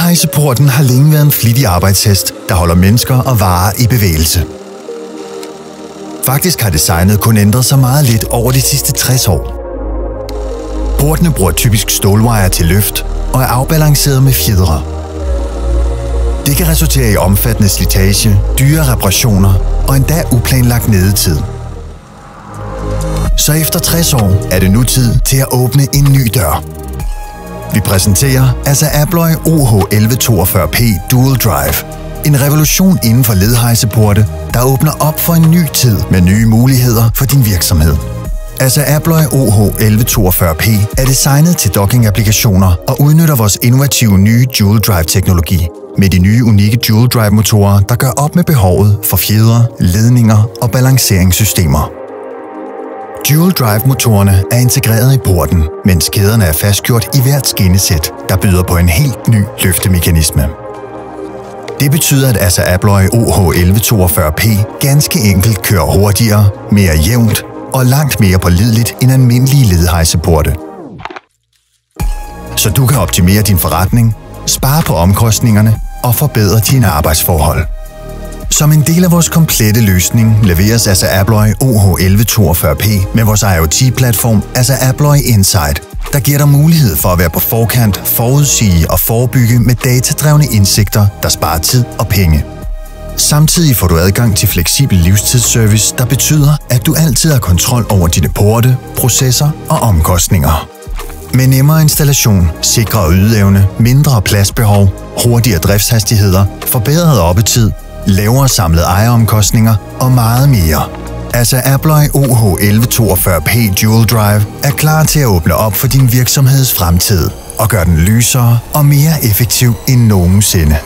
Ledhejseporten har længe været en flittig arbejdshest, der holder mennesker og varer i bevægelse. Faktisk har designet kun ændret sig meget lidt over de sidste 60 år. Portene bruger typisk stålwire til løft og er afbalanceret med fjedre. Det kan resultere i omfattende slitage, dyre reparationer og endda uplanlagt nedetid. Så efter 60 år er det nu tid til at åbne en ny dør. Vi præsenterer ASSA ABLOY OH1142P Dual Drive. En revolution inden for ledhejseporte, der åbner op for en ny tid med nye muligheder for din virksomhed. ASSA ABLOY OH1142P er designet til docking-applikationer og udnytter vores innovative nye Dual Drive-teknologi med de nye unikke Dual Drive-motorer, der gør op med behovet for fjedre, ledninger og balanceringssystemer. Dual Drive-motorerne er integreret i porten, mens kæderne er fastgjort i hvert skinnesæt, der byder på en helt ny løftemekanisme. Det betyder, at ASSA ABLOY OH1142P ganske enkelt kører hurtigere, mere jævnt og langt mere pålideligt end almindelige ledhejseporte. Så du kan optimere din forretning, spare på omkostningerne og forbedre dine arbejdsforhold. Som en del af vores komplette løsning leveres ASSA ABLOY OH1142P med vores IoT-platform ASSA ABLOY Insight, der giver dig mulighed for at være på forkant, forudsige og forebygge med datadrevne indsigter, der sparer tid og penge. Samtidig får du adgang til fleksibel livstidsservice, der betyder, at du altid har kontrol over dine porte, processer og omkostninger. Med nemmere installation, sikrere ydeevne, mindre pladsbehov, hurtigere driftshastigheder, forbedret oppetid, lavere samlede ejeromkostninger og meget mere. ASSA ABLOY OH1142P Dual Drive er klar til at åbne op for din virksomheds fremtid og gøre den lysere og mere effektiv end nogensinde.